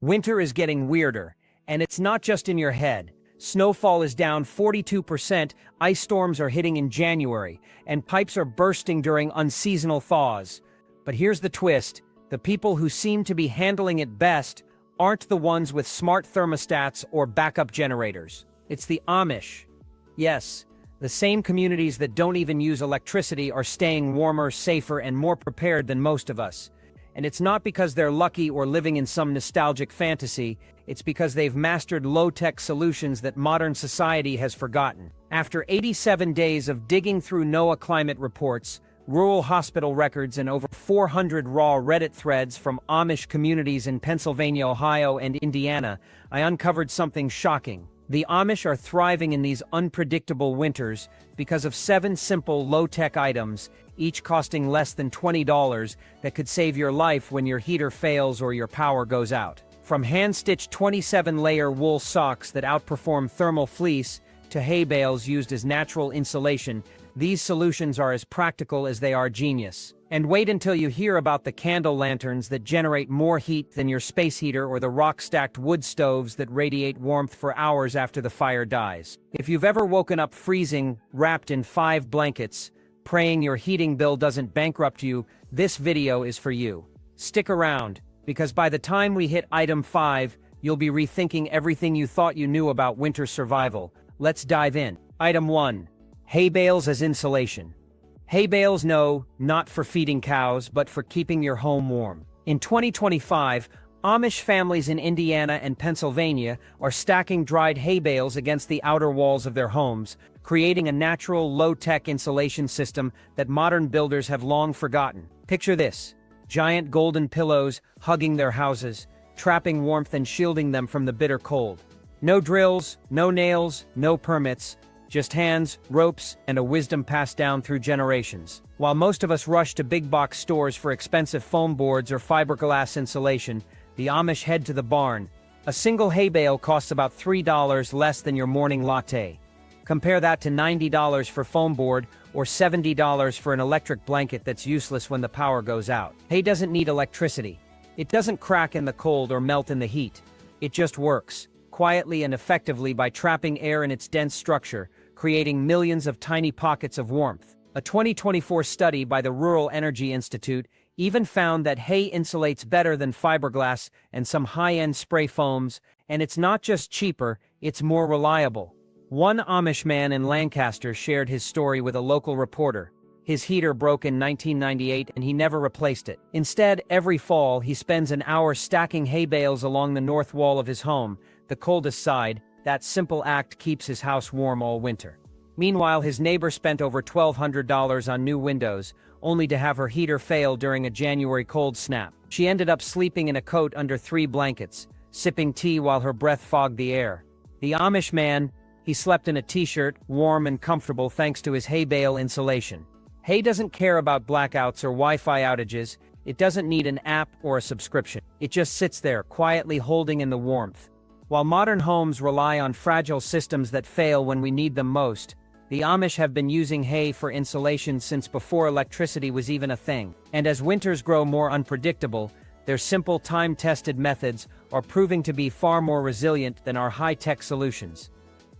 Winter is getting weirder, and it's not just in your head. Snowfall is down 42%, ice storms are hitting in January, and pipes are bursting during unseasonal thaws. But here's the twist: the people who seem to be handling it best aren't the ones with smart thermostats or backup generators. It's the Amish. Yes, the same communities that don't even use electricity are staying warmer, safer, and more prepared than most of us. And it's not because they're lucky or living in some nostalgic fantasy, it's because they've mastered low-tech solutions that modern society has forgotten. After 87 days of digging through NOAA climate reports, rural hospital records, and over 400 raw Reddit threads from Amish communities in Pennsylvania, Ohio, and Indiana, I uncovered something shocking. The Amish are thriving in these unpredictable winters because of 7 simple low-tech items, each costing less than $20, that could save your life when your heater fails or your power goes out. From hand-stitched 27-layer wool socks that outperform thermal fleece to hay bales used as natural insulation, these solutions are as practical as they are genius. And wait until you hear about the candle lanterns that generate more heat than your space heater, or the rock-stacked wood stoves that radiate warmth for hours after the fire dies. If you've ever woken up freezing, wrapped in 5 blankets, praying your heating bill doesn't bankrupt you, this video is for you. Stick around, because by the time we hit item 5, you'll be rethinking everything you thought you knew about winter survival. Let's dive in. Item 1. Hay bales as insulation. Hay bales, no, not for feeding cows, but for keeping your home warm. In 2025, Amish families in Indiana and Pennsylvania are stacking dried hay bales against the outer walls of their homes, creating a natural, low-tech insulation system that modern builders have long forgotten. Picture this: giant golden pillows hugging their houses, trapping warmth and shielding them from the bitter cold. No drills, no nails, no permits. Just hands, ropes, and a wisdom passed down through generations. While most of us rush to big box stores for expensive foam boards or fiberglass insulation, the Amish head to the barn. A single hay bale costs about $3 less than your morning latte. Compare that to $90 for foam board or $70 for an electric blanket that's useless when the power goes out. Hay doesn't need electricity. It doesn't crack in the cold or melt in the heat. It just works, quietly and effectively, by trapping air in its dense structure, creating millions of tiny pockets of warmth. A 2024 study by the Rural Energy Institute even found that hay insulates better than fiberglass and some high-end spray foams, and it's not just cheaper, it's more reliable. One Amish man in Lancaster shared his story with a local reporter. His heater broke in 1998 and he never replaced it. Instead, every fall, he spends an hour stacking hay bales along the north wall of his home, the coldest side. That simple act keeps his house warm all winter. Meanwhile, his neighbor spent over $1,200 on new windows, only to have her heater fail during a January cold snap. She ended up sleeping in a coat under 3 blankets, sipping tea while her breath fogged the air. The Amish man, he slept in a t-shirt, warm and comfortable thanks to his hay bale insulation. Hay doesn't care about blackouts or Wi-Fi outages. It doesn't need an app or a subscription. It just sits there, quietly holding in the warmth. While modern homes rely on fragile systems that fail when we need them most, the Amish have been using hay for insulation since before electricity was even a thing. And as winters grow more unpredictable, their simple, time-tested methods are proving to be far more resilient than our high-tech solutions.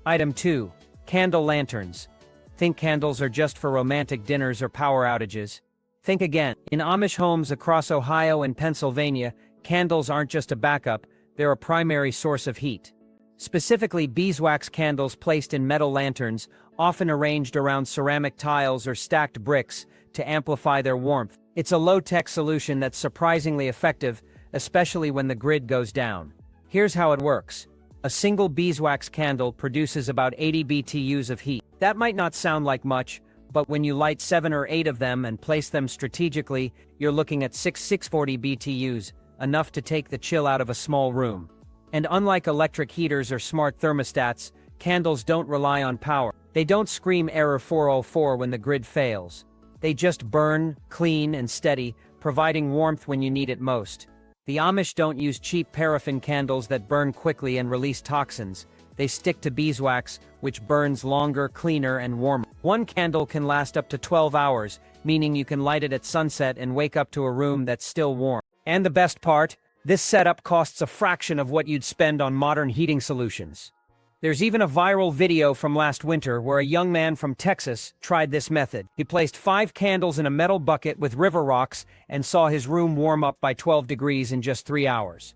Item 2. Candle lanterns. Think candles are just for romantic dinners or power outages? Think again. In Amish homes across Ohio and Pennsylvania, candles aren't just a backup, they're a primary source of heat. Specifically, beeswax candles placed in metal lanterns, often arranged around ceramic tiles or stacked bricks, to amplify their warmth. It's a low-tech solution that's surprisingly effective, especially when the grid goes down. Here's how it works. A single beeswax candle produces about 80 BTUs of heat. That might not sound like much, but when you light 7 or 8 of them and place them strategically, you're looking at 640 BTUs, enough to take the chill out of a small room. And unlike electric heaters or smart thermostats, candles don't rely on power. They don't scream error 404 when the grid fails. They just burn, clean, and steady, providing warmth when you need it most. The Amish don't use cheap paraffin candles that burn quickly and release toxins. They stick to beeswax, which burns longer, cleaner, and warmer. One candle can last up to 12 hours, meaning you can light it at sunset and wake up to a room that's still warm. And the best part, This setup costs a fraction of what you'd spend on modern heating solutions. There's even a viral video from last winter where a young man from Texas tried this method. He placed 5 candles in a metal bucket with river rocks and saw his room warm up by 12 degrees in just 3 hours.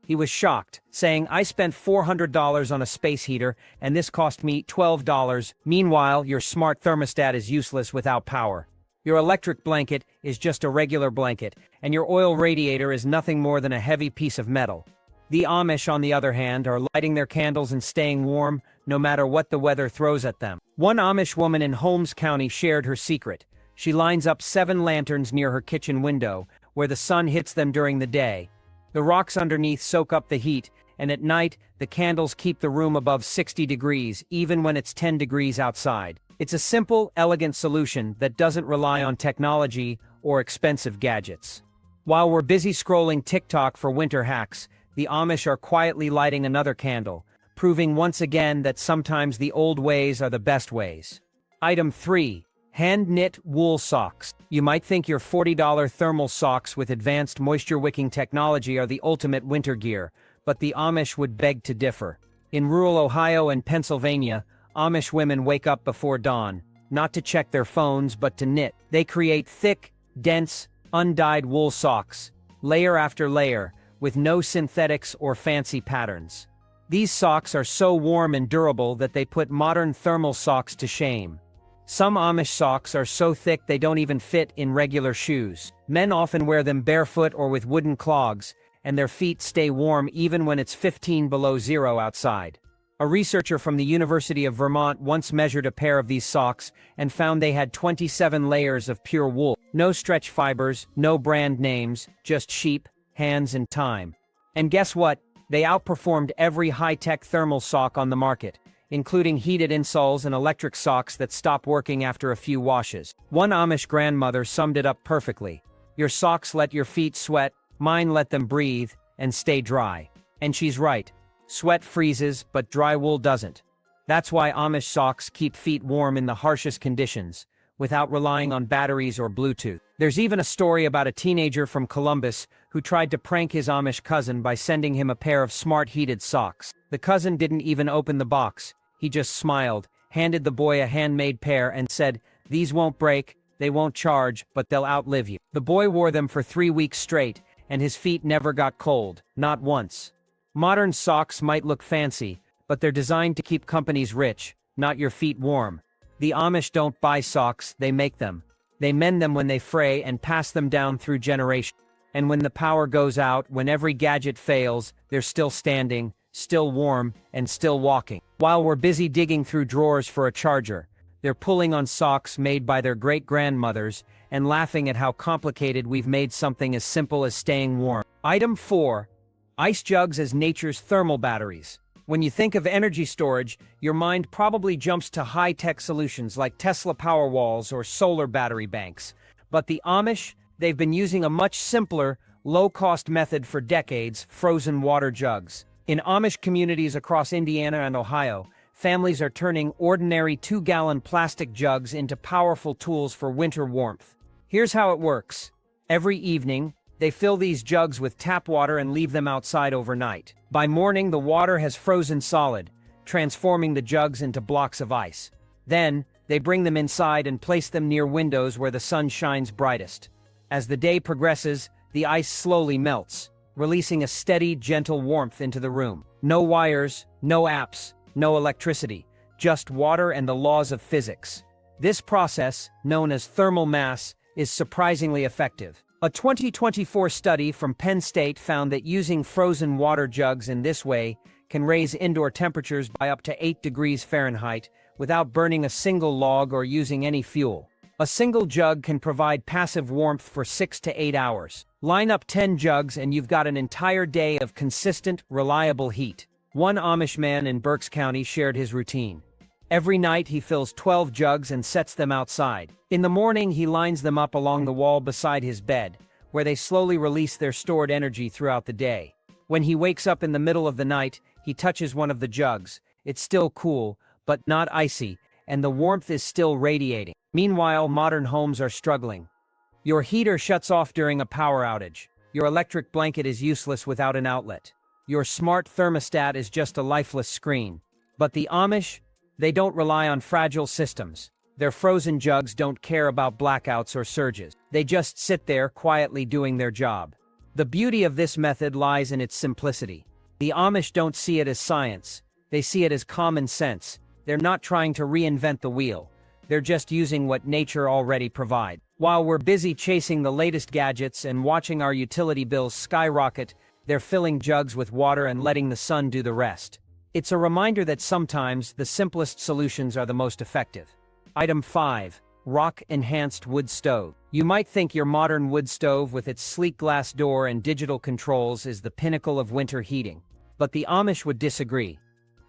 He was shocked, saying, "I spent $400 on a space heater, and this cost me $12. Meanwhile, your smart thermostat is useless without power. Your electric blanket is just a regular blanket, and your oil radiator is nothing more than a heavy piece of metal." The Amish, on the other hand, are lighting their candles and staying warm, no matter what the weather throws at them. One Amish woman in Holmes County shared her secret. She lines up 7 lanterns near her kitchen window, where the sun hits them during the day. The rocks underneath soak up the heat, and at night, the candles keep the room above 60 degrees, even when it's 10 degrees outside. It's a simple, elegant solution that doesn't rely on technology or expensive gadgets. While we're busy scrolling TikTok for winter hacks, the Amish are quietly lighting another candle, proving once again that sometimes the old ways are the best ways. Item 3. Hand-knit wool socks. You might think your $40 thermal socks with advanced moisture-wicking technology are the ultimate winter gear, but the Amish would beg to differ. In rural Ohio and Pennsylvania, Amish women wake up before dawn, not to check their phones but to knit. They create thick, dense, undyed wool socks, layer after layer, with no synthetics or fancy patterns. These socks are so warm and durable that they put modern thermal socks to shame. Some Amish socks are so thick they don't even fit in regular shoes. Men often wear them barefoot or with wooden clogs, and their feet stay warm even when it's 15 below zero outside. A researcher from the University of Vermont once measured a pair of these socks and found they had 27 layers of pure wool. No stretch fibers, no brand names, just sheep, hands, and time. And guess what? They outperformed every high-tech thermal sock on the market, including heated insoles and electric socks that stop working after a few washes. One Amish grandmother summed it up perfectly. "Your socks let your feet sweat, mine let them breathe and stay dry." And she's right. Sweat freezes, but dry wool doesn't. That's why Amish socks keep feet warm in the harshest conditions, without relying on batteries or Bluetooth. There's even a story about a teenager from Columbus who tried to prank his Amish cousin by sending him a pair of smart heated socks. The cousin didn't even open the box. He just smiled, handed the boy a handmade pair and said, "These won't break, they won't charge, but they'll outlive you." The boy wore them for 3 weeks straight, and his feet never got cold, not once. Modern socks might look fancy, but they're designed to keep companies rich, not your feet warm. The Amish don't buy socks, they make them. They mend them when they fray and pass them down through generations. And when the power goes out, when every gadget fails, they're still standing, still warm, and still walking. While we're busy digging through drawers for a charger, they're pulling on socks made by their great-grandmothers and laughing at how complicated we've made something as simple as staying warm. Item 4. Ice jugs as nature's thermal batteries. When you think of energy storage, your mind probably jumps to high-tech solutions like Tesla Powerwalls or solar battery banks. But the Amish, they've been using a much simpler, low-cost method for decades: frozen water jugs. In Amish communities across Indiana and Ohio, families are turning ordinary 2-gallon plastic jugs into powerful tools for winter warmth. Here's how it works. Every evening, they fill these jugs with tap water and leave them outside overnight. By morning, the water has frozen solid, transforming the jugs into blocks of ice. Then, they bring them inside and place them near windows where the sun shines brightest. As the day progresses, the ice slowly melts, releasing a steady, gentle warmth into the room. No wires, no apps, no electricity, just water and the laws of physics. This process, known as thermal mass, is surprisingly effective. A 2024 study from Penn State found that using frozen water jugs in this way can raise indoor temperatures by up to 8 degrees Fahrenheit without burning a single log or using any fuel. A single jug can provide passive warmth for 6 to 8 hours. Line up 10 jugs and you've got an entire day of consistent, reliable heat. One Amish man in Berks County shared his routine. Every night he fills 12 jugs and sets them outside. In the morning he lines them up along the wall beside his bed, where they slowly release their stored energy throughout the day. When he wakes up in the middle of the night, he touches one of the jugs. It's still cool, but not icy, and the warmth is still radiating. Meanwhile, modern homes are struggling. Your heater shuts off during a power outage. Your electric blanket is useless without an outlet. Your smart thermostat is just a lifeless screen. But the Amish, they don't rely on fragile systems. Their frozen jugs don't care about blackouts or surges. They just sit there quietly doing their job. The beauty of this method lies in its simplicity. The Amish don't see it as science. They see it as common sense. They're not trying to reinvent the wheel. They're just using what nature already provides. While we're busy chasing the latest gadgets and watching our utility bills skyrocket, they're filling jugs with water and letting the sun do the rest. It's a reminder that sometimes the simplest solutions are the most effective. Item 5. Rock-enhanced wood stove. You might think your modern wood stove with its sleek glass door and digital controls is the pinnacle of winter heating. But the Amish would disagree.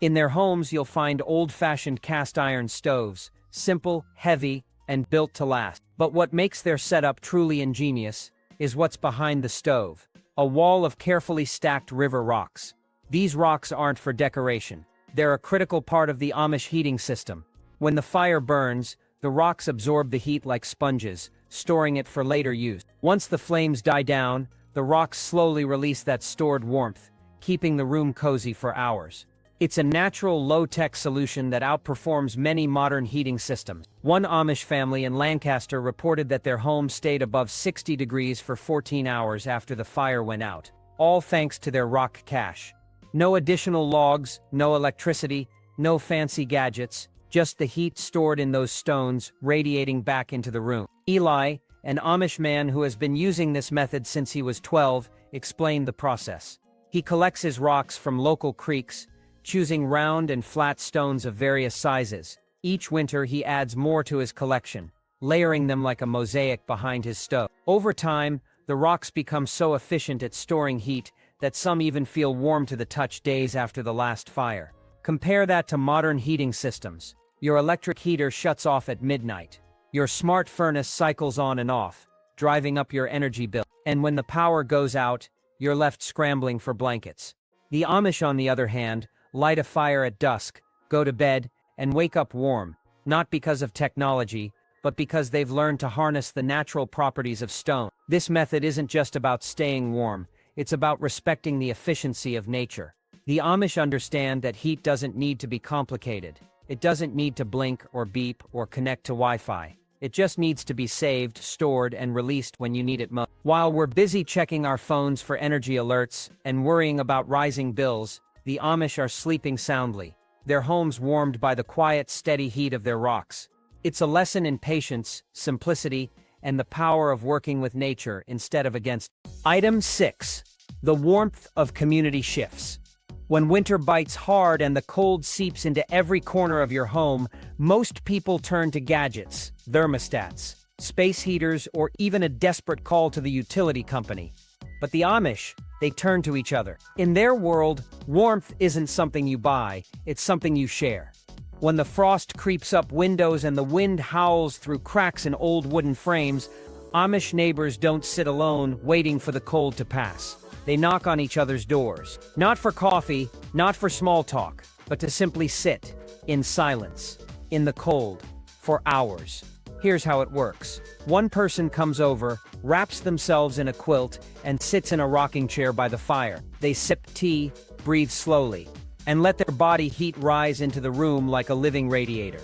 In their homes, you'll find old-fashioned cast-iron stoves, simple, heavy, and built to last. But what makes their setup truly ingenious is what's behind the stove. A wall of carefully stacked river rocks. These rocks aren't for decoration. They're a critical part of the Amish heating system. When the fire burns, the rocks absorb the heat like sponges, storing it for later use. Once the flames die down, the rocks slowly release that stored warmth, keeping the room cozy for hours. It's a natural, low-tech solution that outperforms many modern heating systems. One Amish family in Lancaster reported that their home stayed above 60 degrees for 14 hours after the fire went out, all thanks to their rock cache. No additional logs, no electricity, no fancy gadgets, just the heat stored in those stones radiating back into the room. Eli, an Amish man who has been using this method since he was 12, explained the process. He collects his rocks from local creeks, choosing round and flat stones of various sizes. Each winter he adds more to his collection, layering them like a mosaic behind his stove. Over time, the rocks become so efficient at storing heat that some even feel warm to the touch days after the last fire. Compare that to modern heating systems. Your electric heater shuts off at midnight. Your smart furnace cycles on and off, driving up your energy bill. And when the power goes out, you're left scrambling for blankets. The Amish, on the other hand, light a fire at dusk, go to bed, and wake up warm, not because of technology, but because they've learned to harness the natural properties of stone. This method isn't just about staying warm, it's about respecting the efficiency of nature. The Amish understand that heat doesn't need to be complicated. It doesn't need to blink or beep or connect to Wi-Fi. It just needs to be saved, stored, and released when you need it most. While we're busy checking our phones for energy alerts and worrying about rising bills, the Amish are sleeping soundly, their homes warmed by the quiet, steady heat of their rocks. It's a lesson in patience, simplicity, and the power of working with nature instead of against. Item 6. The warmth of community shifts. When winter bites hard and the cold seeps into every corner of your home, most people turn to gadgets, thermostats, space heaters, or even a desperate call to the utility company. But the Amish, they turn to each other. In their world, warmth isn't something you buy, it's something you share. When the frost creeps up windows and the wind howls through cracks in old wooden frames, Amish neighbors don't sit alone waiting for the cold to pass. They knock on each other's doors. Not for coffee, not for small talk, but to simply sit, in silence, in the cold, for hours. Here's how it works. One person comes over, wraps themselves in a quilt, and sits in a rocking chair by the fire. They sip tea, breathe slowly, and let their body heat rise into the room like a living radiator.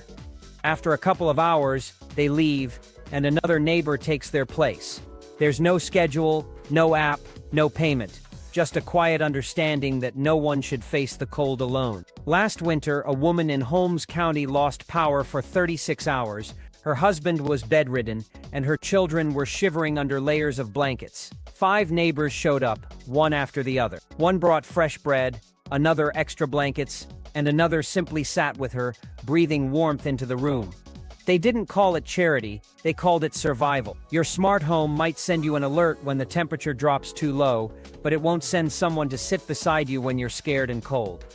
After a couple of hours, they leave, and another neighbor takes their place. There's no schedule, no app, no payment, just a quiet understanding that no one should face the cold alone. Last winter, a woman in Holmes County lost power for 36 hours. Her husband was bedridden, and her children were shivering under layers of blankets. 5 neighbors showed up, one after the other. One brought fresh bread, another extra blankets, and another simply sat with her, breathing warmth into the room. They didn't call it charity, they called it survival. Your smart home might send you an alert when the temperature drops too low, but it won't send someone to sit beside you when you're scared and cold.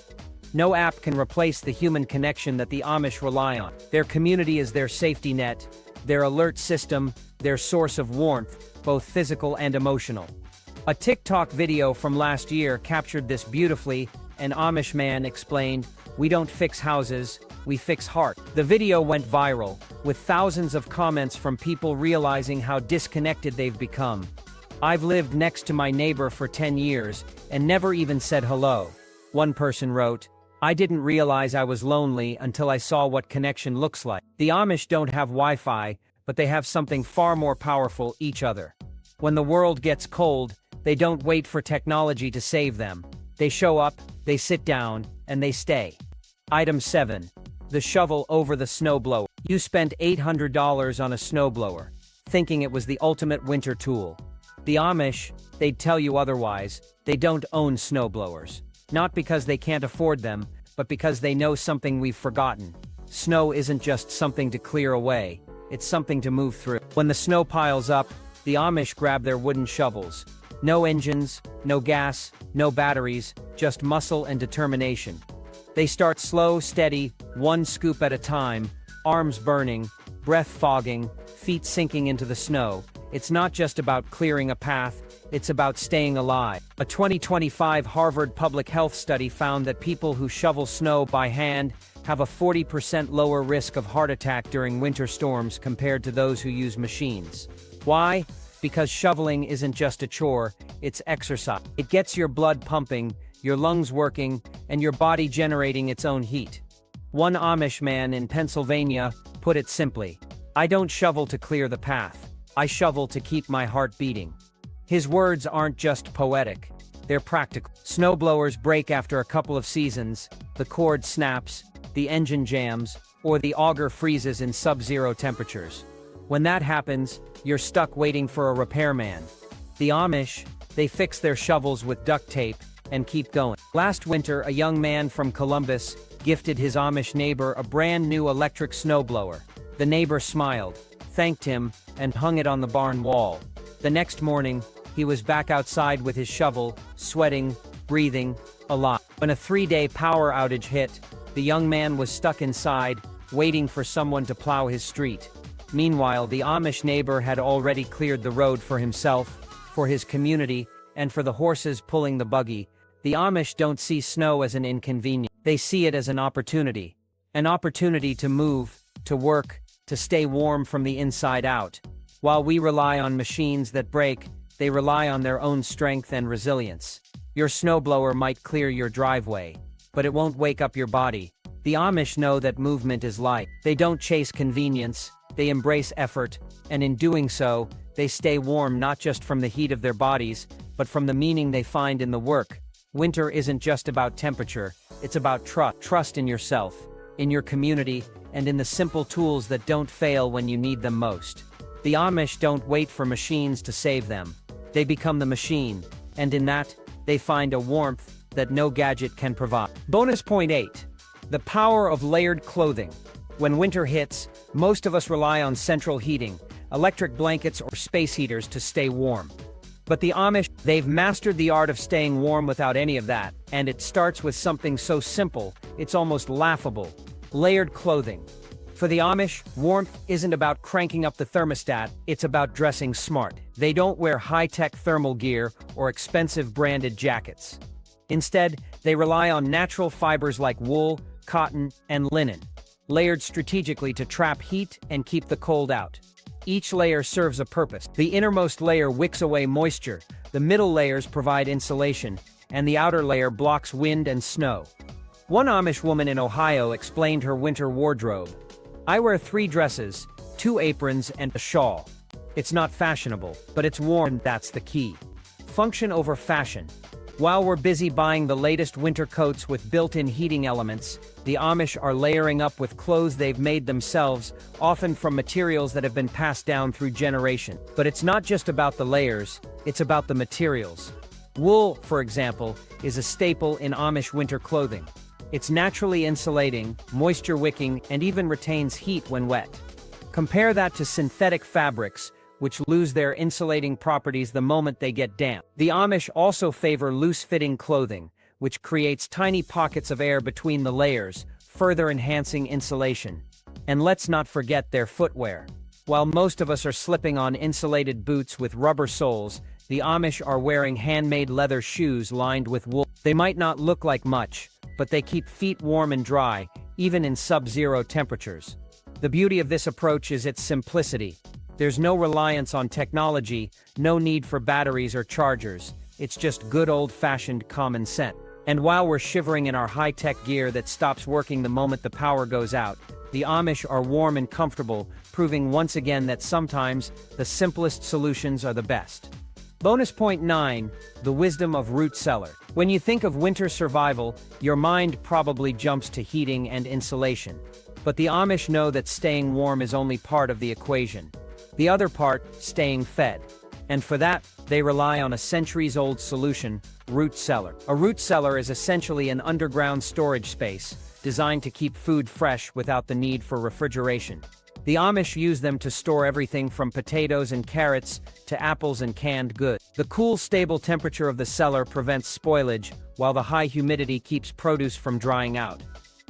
No app can replace the human connection that the Amish rely on. Their community is their safety net, their alert system, their source of warmth, both physical and emotional. A TikTok video from last year captured this beautifully. An Amish man explained, "We don't fix houses, we fix heart." The video went viral, with thousands of comments from people realizing how disconnected they've become. I've lived next to my neighbor for 10 years and never even said hello. One person wrote, I didn't realize I was lonely until I saw what connection looks like. The Amish don't have Wi-Fi, but they have something far more powerful: each other. When the world gets cold, they don't wait for technology to save them. They show up, they sit down, and they stay. Item 7. The shovel over the snowblower. You spent $800 on a snowblower, thinking it was the ultimate winter tool. The Amish, they'd tell you otherwise. They don't own snowblowers. Not because they can't afford them, but because they know something we've forgotten. Snow isn't just something to clear away, it's something to move through. When the snow piles up, the Amish grab their wooden shovels. No engines, no gas, no batteries, just muscle and determination. They start slow, steady, one scoop at a time, arms burning, breath fogging, feet sinking into the snow. It's not just about clearing a path, it's about staying alive. A 2025 Harvard public health study found that people who shovel snow by hand have a 40% lower risk of heart attack during winter storms compared to those who use machines. Why? Because shoveling isn't just a chore, it's exercise. It gets your blood pumping, your lungs working, and your body generating its own heat. One Amish man in Pennsylvania put it simply, I don't shovel to clear the path, I shovel to keep my heart beating. His words aren't just poetic, they're practical. Snowblowers break after a couple of seasons, the cord snaps, the engine jams, or the auger freezes in sub-zero temperatures. When that happens, you're stuck waiting for a repairman. The Amish, they fix their shovels with duct tape and keep going. Last winter, a young man from Columbus gifted his Amish neighbor a brand new electric snowblower. The neighbor smiled, thanked him, and hung it on the barn wall. The next morning, he was back outside with his shovel, sweating, breathing, alive. When a 3-day power outage hit, the young man was stuck inside, waiting for someone to plow his street. Meanwhile, the Amish neighbor had already cleared the road for himself, for his community, and for the horses pulling the buggy. The Amish don't see snow as an inconvenience. They see it as an opportunity. An opportunity to move, to work, to stay warm from the inside out. While we rely on machines that break, they rely on their own strength and resilience. Your snowblower might clear your driveway, but it won't wake up your body. The Amish know that movement is life. They don't chase convenience, they embrace effort, and in doing so, they stay warm not just from the heat of their bodies, but from the meaning they find in the work. Winter isn't just about temperature, it's about trust in yourself, in your community, and in the simple tools that don't fail when you need them most. The Amish don't wait for machines to save them. They become the machine, and in that, they find a warmth that no gadget can provide. Bonus point 8. The power of layered clothing. When winter hits, most of us rely on central heating, electric blankets or space heaters to stay warm. But the Amish, they've mastered the art of staying warm without any of that, and it starts with something so simple, it's almost laughable. Layered clothing. For the Amish, warmth isn't about cranking up the thermostat, it's about dressing smart. They don't wear high-tech thermal gear or expensive branded jackets. Instead, they rely on natural fibers like wool, cotton, and linen, layered strategically to trap heat and keep the cold out. Each layer serves a purpose. The innermost layer wicks away moisture, the middle layers provide insulation, and the outer layer blocks wind and snow. One Amish woman in Ohio explained her winter wardrobe. I wear 3 dresses, 2 aprons, and a shawl. It's not fashionable, but it's warm, that's the key. Function over fashion. While we're busy buying the latest winter coats with built-in heating elements, the Amish are layering up with clothes they've made themselves, often from materials that have been passed down through generations. But it's not just about the layers, it's about the materials. Wool, for example, is a staple in Amish winter clothing. It's naturally insulating, moisture-wicking, and even retains heat when wet. Compare that to synthetic fabrics, which lose their insulating properties the moment they get damp. The Amish also favor loose-fitting clothing, which creates tiny pockets of air between the layers, further enhancing insulation. And let's not forget their footwear. While most of us are slipping on insulated boots with rubber soles, the Amish are wearing handmade leather shoes lined with wool. They might not look like much, but they keep feet warm and dry, even in sub-zero temperatures. The beauty of this approach is its simplicity. There's no reliance on technology, no need for batteries or chargers. It's just good old-fashioned common sense. And while we're shivering in our high-tech gear that stops working the moment the power goes out, the Amish are warm and comfortable, proving once again that sometimes the simplest solutions are the best. Bonus point 9, the wisdom of root cellar. When you think of winter survival, your mind probably jumps to heating and insulation. But the Amish know that staying warm is only part of the equation. The other part, staying fed. And for that, they rely on a centuries-old solution, root cellar. A root cellar is essentially an underground storage space, designed to keep food fresh without the need for refrigeration. The Amish use them to store everything from potatoes and carrots to apples and canned goods. The cool, stable temperature of the cellar prevents spoilage, while the high humidity keeps produce from drying out.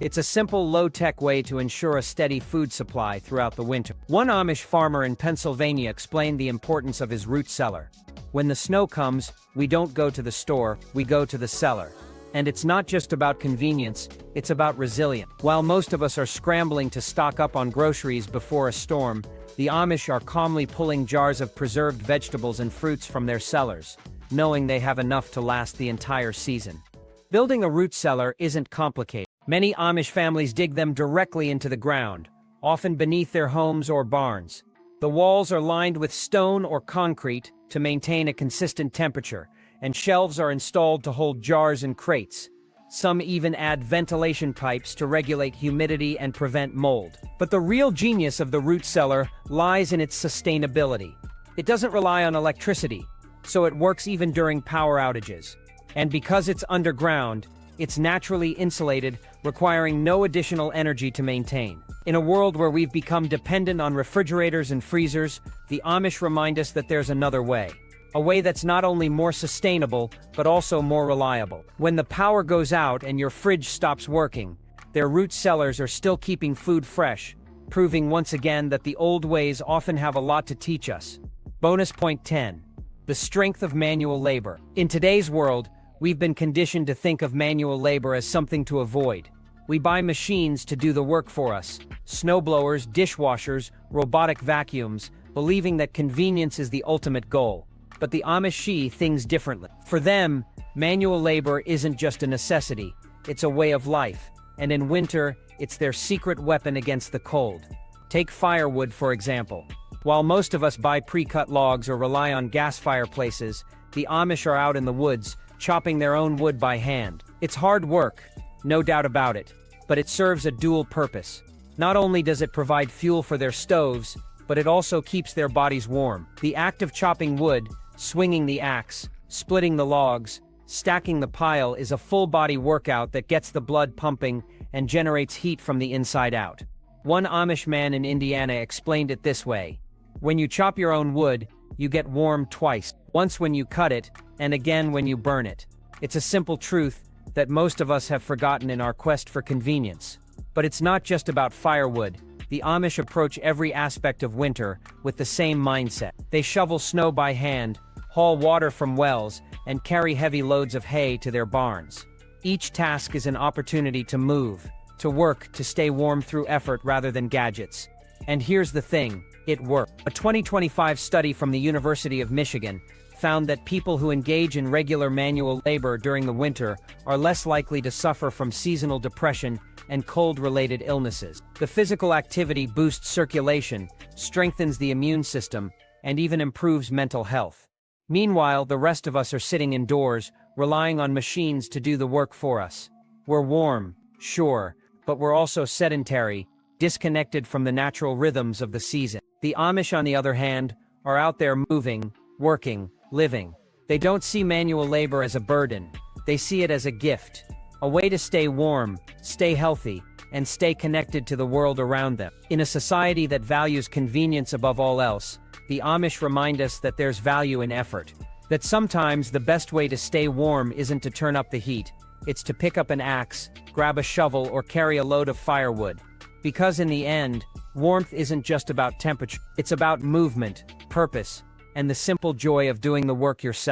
It's a simple, low-tech way to ensure a steady food supply throughout the winter. One Amish farmer in Pennsylvania explained the importance of his root cellar. When the snow comes, we don't go to the store, we go to the cellar. And it's not just about convenience, it's about resilience. While most of us are scrambling to stock up on groceries before a storm, the Amish are calmly pulling jars of preserved vegetables and fruits from their cellars, knowing they have enough to last the entire season. Building a root cellar isn't complicated. Many Amish families dig them directly into the ground, often beneath their homes or barns. The walls are lined with stone or concrete to maintain a consistent temperature, and shelves are installed to hold jars and crates. Some even add ventilation pipes to regulate humidity and prevent mold. But the real genius of the root cellar lies in its sustainability. It doesn't rely on electricity, so it works even during power outages. And because it's underground, it's naturally insulated, requiring no additional energy to maintain. In a world where we've become dependent on refrigerators and freezers, the Amish remind us that there's another way. A way that's not only more sustainable, but also more reliable. When the power goes out and your fridge stops working, their root cellars are still keeping food fresh, proving once again that the old ways often have a lot to teach us. Bonus point 10. The strength of manual labor. In today's world, we've been conditioned to think of manual labor as something to avoid. We buy machines to do the work for us, snowblowers, dishwashers, robotic vacuums, believing that convenience is the ultimate goal. But the Amish see things differently. For them, manual labor isn't just a necessity, it's a way of life, and in winter, it's their secret weapon against the cold. Take firewood, for example. While most of us buy pre-cut logs or rely on gas fireplaces, the Amish are out in the woods, chopping their own wood by hand. It's hard work, no doubt about it, but it serves a dual purpose. Not only does it provide fuel for their stoves, but it also keeps their bodies warm. The act of chopping wood, swinging the axe, splitting the logs, stacking the pile is a full-body workout that gets the blood pumping and generates heat from the inside out. One Amish man in Indiana explained it this way: when you chop your own wood, you get warm twice. Once when you cut it, and again when you burn it. It's a simple truth that most of us have forgotten in our quest for convenience. But it's not just about firewood. The Amish approach every aspect of winter with the same mindset. They shovel snow by hand, haul water from wells, and carry heavy loads of hay to their barns. Each task is an opportunity to move, to work, to stay warm through effort rather than gadgets. And here's the thing, it worked. A 2025 study from the University of Michigan found that people who engage in regular manual labor during the winter are less likely to suffer from seasonal depression and cold-related illnesses. The physical activity boosts circulation, strengthens the immune system, and even improves mental health. Meanwhile, the rest of us are sitting indoors, relying on machines to do the work for us. We're warm, sure, but we're also sedentary, disconnected from the natural rhythms of the season. The Amish, on the other hand, are out there moving, working, living. They don't see manual labor as a burden. They see it as a gift, a way to stay warm, stay healthy, and stay connected to the world around them. In a society that values convenience above all else, the Amish remind us that there's value in effort. That sometimes the best way to stay warm isn't to turn up the heat, it's to pick up an axe, grab a shovel, or carry a load of firewood. Because in the end, warmth isn't just about temperature, it's about movement, purpose, and the simple joy of doing the work yourself.